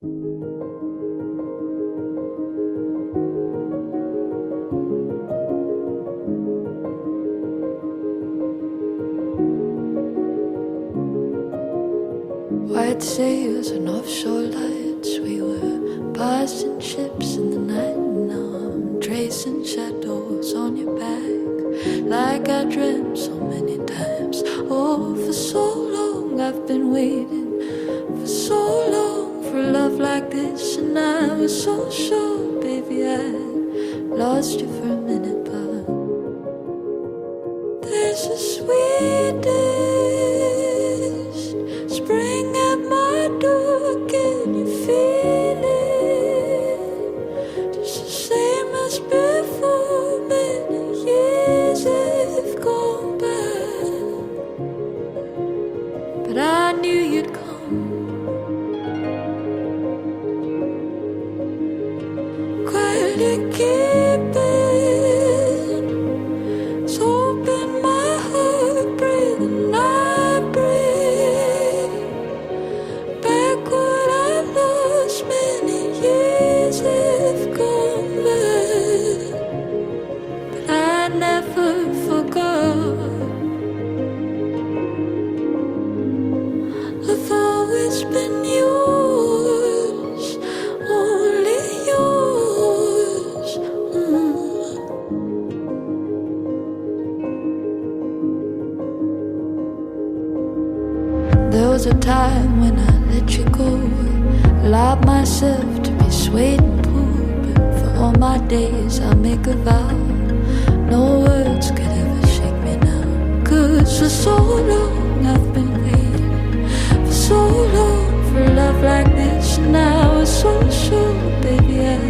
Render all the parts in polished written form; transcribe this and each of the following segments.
White sails and offshore lights, we were passing ships in the night. Now I'm tracing shadows on your back, like I dreamt so many times. Oh, for so long I've been waiting, for so long for love like this. And I was so sure, baby, I lost you for a minute, but there's a sweetest spring at my door. Can you feel it? Just the same as before. Many years have gone by, but I knew you'd come. Quietly keeping, it's open my heart, breathing I breathe back what I lost. Many years have gone by, but I never forgot. I've always been yours, only yours. There was a time when I let you go, allowed myself to be swayed and pulled, but for all my days I'll make a vow, no words could ever shake me now. 'Cause for so long I've been waiting, for so long for love like this. And I was so sure, baby, I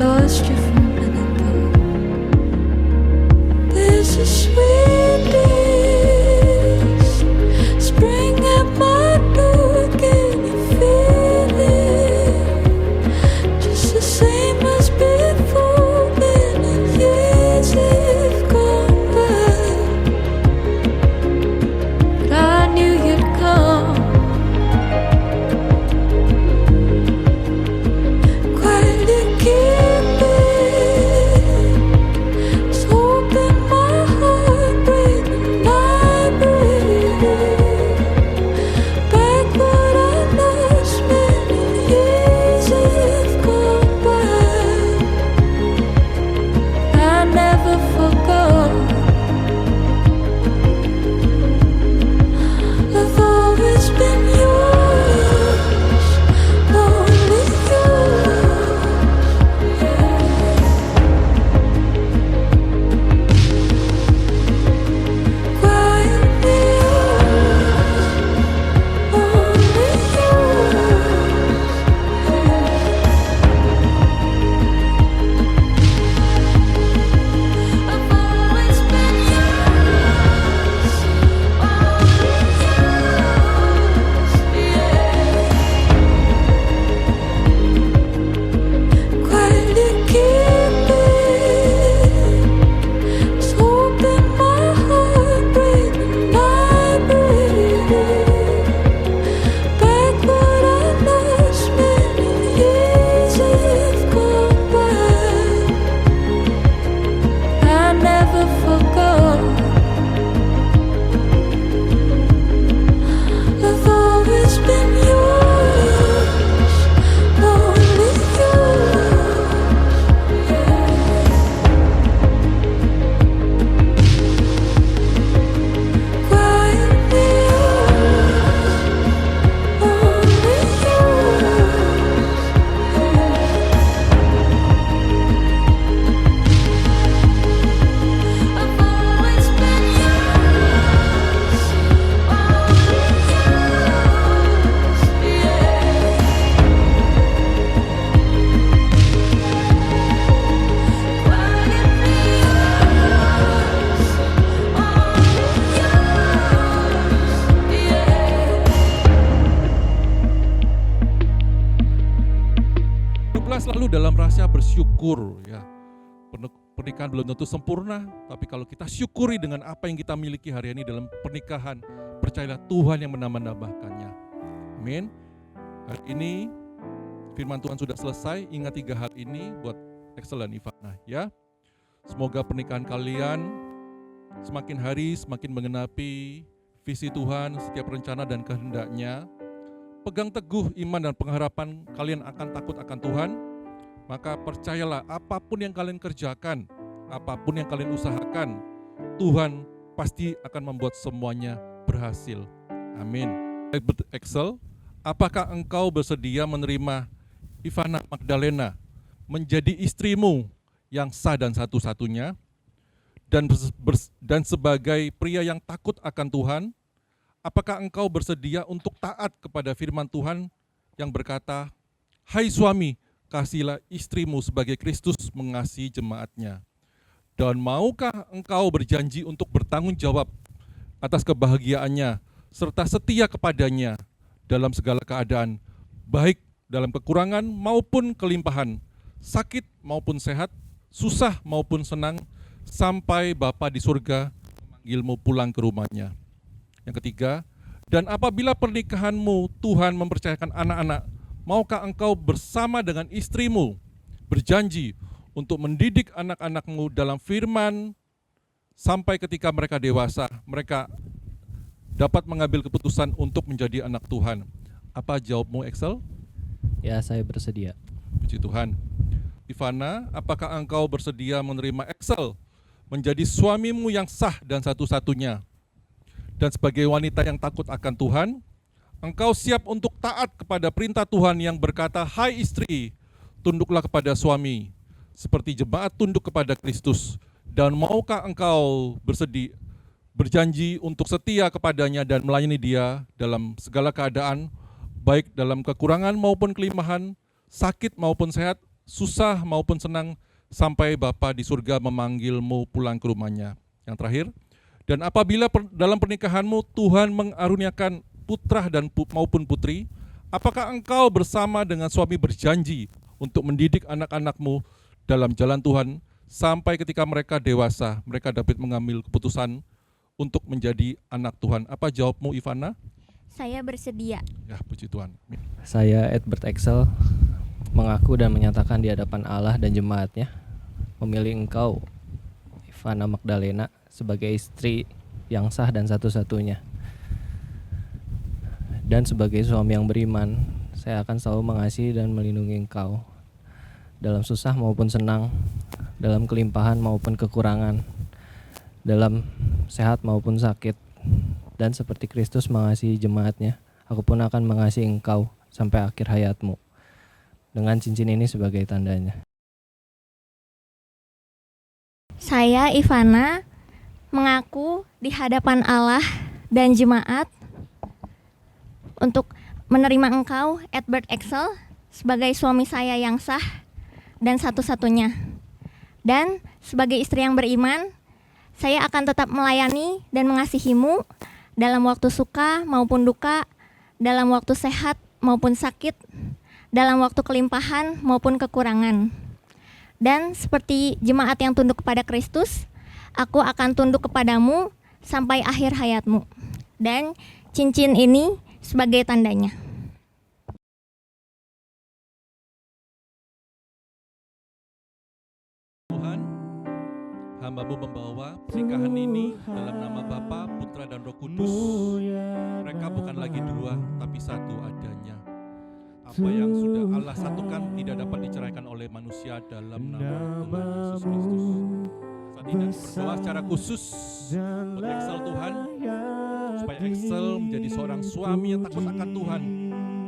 lost you for a minute, but there's a sweetest spring at my door. Can you feel it? Just the same as before. Many years have gone by, but I knew you'd come. Quietly keeping, it's open my heart, breathing I breathe back what I lost. Many years have gone by, I never forgot. I've always been yours, only yours. Quietly yours, only yours. I've always been yours, only yours. Quietly keeping, it's open my heart, breathing I breathe back what I lost. Many years have gone by, I never forgot. I've always been yours, only yours. Quietly yours, only yours. I've always been yours, only Selalu dalam rasa bersyukur ya. Pernikahan belum tentu sempurna, tapi kalau kita syukuri dengan apa yang kita miliki hari ini dalam pernikahan, percayalah Tuhan yang menambah-nambahkannya. Amin. Hari ini firman Tuhan sudah selesai, ingat 3 hal ini buat Excel dan Ivana ya. Semoga pernikahan kalian semakin hari semakin mengenapi visi Tuhan, setiap rencana dan kehendaknya. Pegang teguh iman dan pengharapan kalian akan takut akan Tuhan. Maka percayalah, apapun yang kalian kerjakan, apapun yang kalian usahakan, Tuhan pasti akan membuat semuanya berhasil. Amin. Excel, apakah engkau bersedia menerima Ivana Magdalena menjadi istrimu yang sah dan satu-satunya, dan sebagai pria yang takut akan Tuhan? Apakah engkau bersedia untuk taat kepada firman Tuhan yang berkata, "Hai suami, kasihilah istrimu sebagai Kristus mengasihi jemaatnya"? Dan maukah engkau berjanji untuk bertanggung jawab atas kebahagiaannya serta setia kepadanya dalam segala keadaan, baik dalam kekurangan maupun kelimpahan, sakit maupun sehat, susah maupun senang, sampai Bapa di surga memanggilmu pulang ke rumahnya? Yang ketiga, dan apabila pernikahanmu Tuhan mempercayakan anak-anak, maukah engkau bersama dengan istrimu berjanji untuk mendidik anak-anakmu dalam firman sampai ketika mereka dewasa, mereka dapat mengambil keputusan untuk menjadi anak Tuhan? Apa jawabmu, Excel? Ya, saya bersedia. Puji Tuhan. Ivana, apakah engkau bersedia menerima Excel menjadi suamimu yang sah dan satu-satunya? Dan sebagai wanita yang takut akan Tuhan, engkau siap untuk taat kepada perintah Tuhan yang berkata, "Hai istri, tunduklah kepada suami, seperti jemaat tunduk kepada Kristus." Dan maukah engkau berjanji untuk setia kepadanya dan melayani dia dalam segala keadaan, baik dalam kekurangan maupun kelimpahan, sakit maupun sehat, susah maupun senang, sampai Bapa di surga memanggilmu pulang ke rumahnya? Yang terakhir, dan apabila dalam pernikahanmu Tuhan mengaruniakan putra dan maupun putri, apakah engkau bersama dengan suami berjanji untuk mendidik anak-anakmu dalam jalan Tuhan sampai ketika mereka dewasa, mereka dapat mengambil keputusan untuk menjadi anak Tuhan? Apa jawabmu, Ivana? Saya bersedia. Ya, puji Tuhan. Saya Edward Excel mengaku dan menyatakan di hadapan Allah dan jemaatnya memilih engkau, Ivana Magdalena, sebagai istri yang sah dan satu-satunya. Dan sebagai suami yang beriman, saya akan selalu mengasihi dan melindungi engkau dalam susah maupun senang, dalam kelimpahan maupun kekurangan, dalam sehat maupun sakit. Dan seperti Kristus mengasihi jemaatnya, aku pun akan mengasihi engkau sampai akhir hayatmu. Dengan cincin ini sebagai tandanya. Saya Ivana mengaku di hadapan Allah dan jemaat untuk menerima engkau, Edward Excel, sebagai suami saya yang sah dan satu-satunya. Dan sebagai istri yang beriman, saya akan tetap melayani dan mengasihimu dalam waktu suka maupun duka, dalam waktu sehat maupun sakit, dalam waktu kelimpahan maupun kekurangan. Dan seperti jemaat yang tunduk kepada Kristus, aku akan tunduk kepadamu sampai akhir hayatmu. Dan cincin ini sebagai tandanya. Tuhan, hamba-Mu membawa pernikahan ini dalam nama Bapa, Putra, dan Roh Kudus. Mereka bukan lagi dua, tapi satu adanya. Apa yang sudah Allah satukan tidak dapat diceraikan oleh manusia dalam nama Tuhan Yesus Kristus. Saat ini aku berdoa secara khusus buat Excel Tuhan, supaya Excel menjadi seorang suami yang takut akan Tuhan,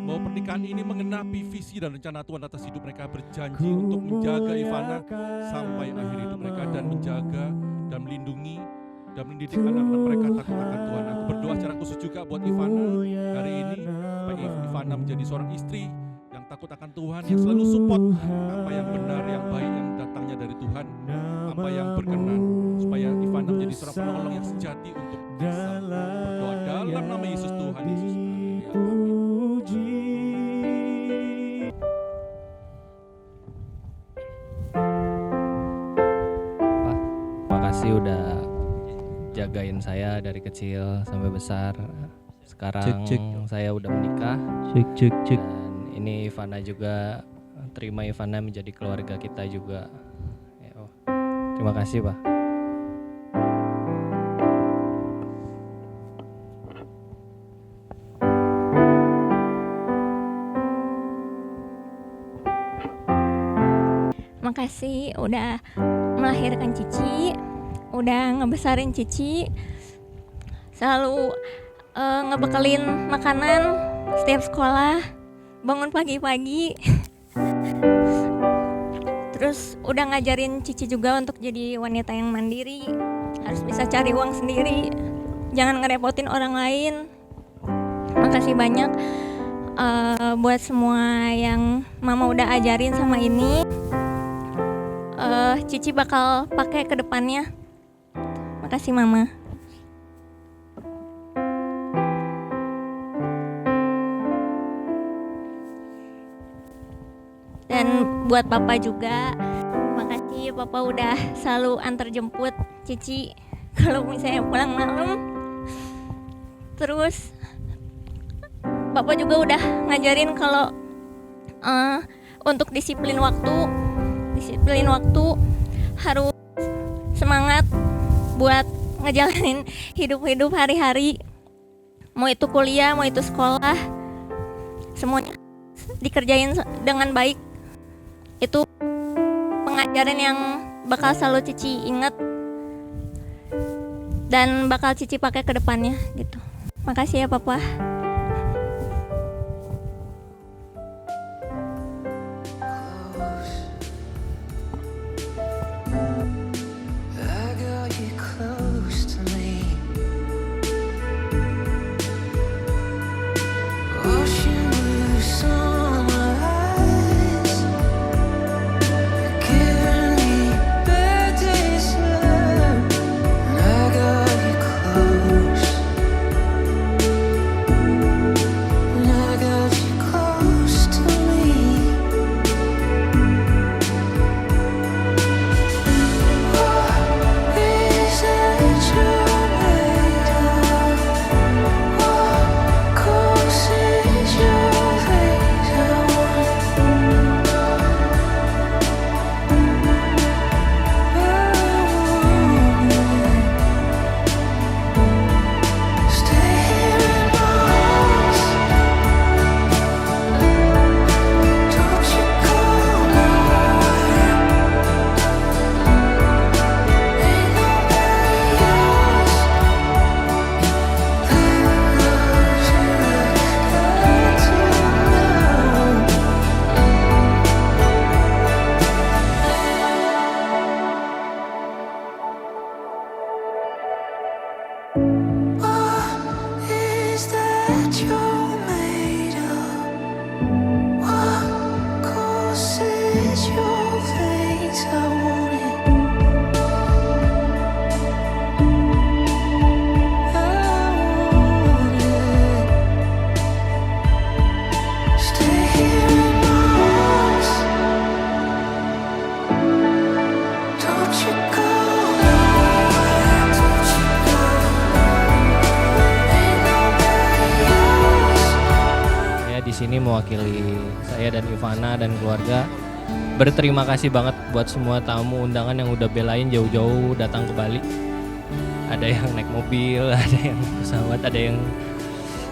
bahwa pernikahan ini mengenapi visi dan rencana Tuhan atas hidup mereka. Berjanji untuk menjaga Ivana sampai akhir hidup mereka, dan menjaga dan melindungi dan mendidik anak-anak mereka takut akan Tuhan. Aku berdoa secara khusus juga buat Ivana hari ini, supaya Ivana menjadi seorang istri yang takut akan Tuhan, yang selalu support apa yang benar, yang baik, yang datangnya dari Tuhan, apa yang berkenan, supaya Ivana menjadi seorang penolong yang sejati untuk Excel. Berdoa dalam nama Yesus Tuhan Yesus. Terima kasih udah jagain saya dari kecil sampai besar. Sekarang Cek. saya udah menikah. Cek. Dan ini Ivana juga, terima Ivana menjadi keluarga kita juga. Terima kasih Pak. Makasih udah melahirkan Cici, udah ngebesarin Cici, selalu ngebekelin makanan setiap sekolah, bangun pagi-pagi. Terus udah ngajarin Cici juga untuk jadi wanita yang mandiri, harus bisa cari uang sendiri, jangan ngerepotin orang lain. Makasih banyak buat semua yang Mama udah ajarin sama ini. Cici bakal pakai ke depannya. Makasih Mama. Dan buat Papa juga, makasih Papa udah selalu antar jemput Cici kalau misalnya pulang malam. Terus Papa juga udah ngajarin kalau untuk disiplin waktu harus semangat buat ngejalanin hidup hari-hari. Mau itu kuliah, mau itu sekolah, semuanya dikerjain dengan baik. Itu pengajaran yang bakal selalu Cici ingat dan bakal Cici pakai ke depannya gitu. Makasih ya Papa. Di sini mewakili saya dan Ivana dan keluarga berterima kasih banget buat semua tamu undangan yang udah belain jauh-jauh datang ke Bali. Ada yang naik mobil, ada yang pesawat, ada yang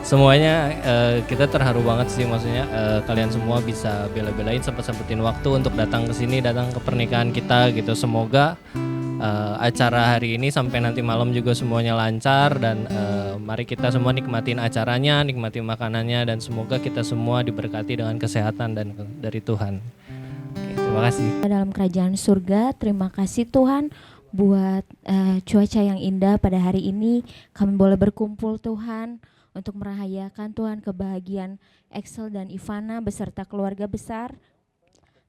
semuanya. Kita terharu banget sih, maksudnya kalian semua bisa bela-belain sempetin waktu untuk datang ke sini, datang ke pernikahan kita gitu. Semoga acara hari ini sampai nanti malam juga semuanya lancar dan mari kita semua nikmatin acaranya, nikmatin makanannya dan semoga kita semua diberkati dengan kesehatan dan dari Tuhan. Oke, terima kasih. Dalam kerajaan surga, terima kasih Tuhan buat cuaca yang indah pada hari ini. Kami boleh berkumpul Tuhan untuk merayakan Tuhan kebahagiaan Excel dan Ivana beserta keluarga besar.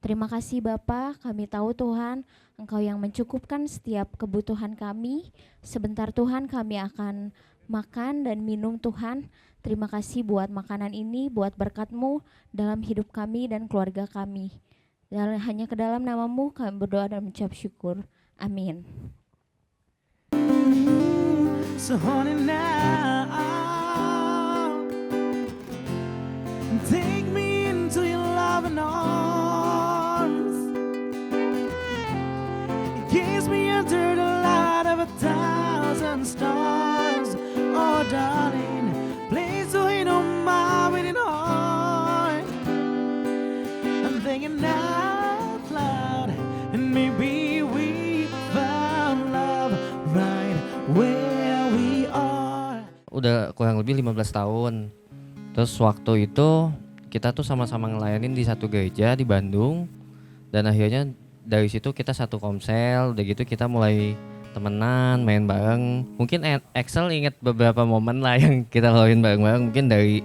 Terima kasih Bapa, kami tahu Tuhan Engkau yang mencukupkan setiap kebutuhan kami. Sebentar Tuhan kami akan makan dan minum Tuhan. Terima kasih buat makanan ini, buat berkat-Mu dalam hidup kami dan keluarga kami. Dan hanya ke dalam nama-Mu kami berdoa dan mengucap syukur. Amin. So honey now, take me into your saying out loud, and maybe we found love right where we are. Udah kurang lebih 15 tahun. Terus waktu itu kita tuh sama-sama ngelayanin di satu gereja di Bandung. Dan akhirnya dari situ kita satu komsel, udah gitu kita mulai temenan, main bareng. Mungkin Excel inget beberapa momen lah yang kita lakuin bareng-bareng. Mungkin dari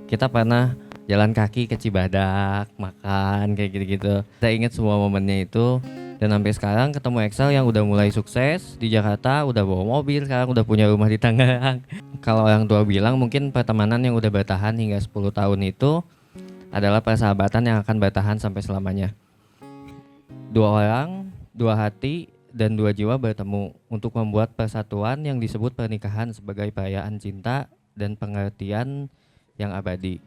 kita pernah jalan kaki ke Cibadak, makan kayak gitu-gitu. Saya inget semua momennya itu. Dan sampai sekarang ketemu Excel yang udah mulai sukses di Jakarta, udah bawa mobil, sekarang udah punya rumah di Tangerang. Kalau orang tua bilang mungkin pertemanan yang udah bertahan hingga 10 tahun itu adalah persahabatan yang akan bertahan sampai selamanya. 2 orang, 2 hati, dan 2 jiwa bertemu untuk membuat persatuan yang disebut pernikahan sebagai perayaan cinta dan pengertian yang abadi.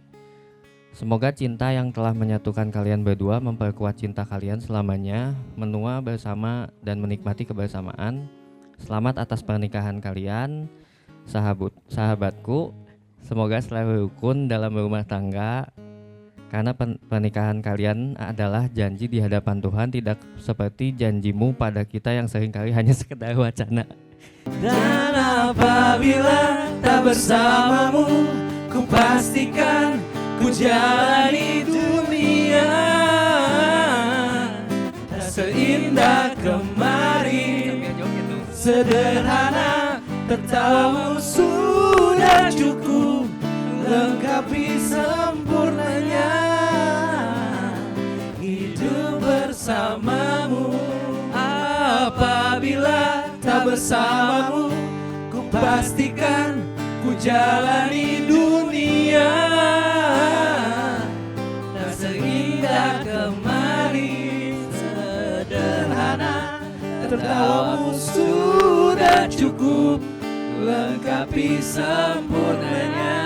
Semoga cinta yang telah menyatukan kalian berdua memperkuat cinta kalian selamanya, menua bersama dan menikmati kebersamaan. Selamat atas pernikahan kalian, sahabatku. Semoga selalu rukun dalam rumah tangga. Karena pernikahan kalian adalah janji di hadapan Tuhan, tidak seperti janjimu pada kita yang seringkali hanya sekedar wacana. Dan apabila tak bersamamu, ku pastikan ku jalani dunia tak seindah kemarin. Sederhana, tertawamu sudah cukup lengkapi sempurnanya hidup bersamamu. Apabila tak bersamamu, ku pastikan ku jalani dunia tak seindah kemarin. Sederhana, tertawamu sudah cukup lengkapi sempurnanya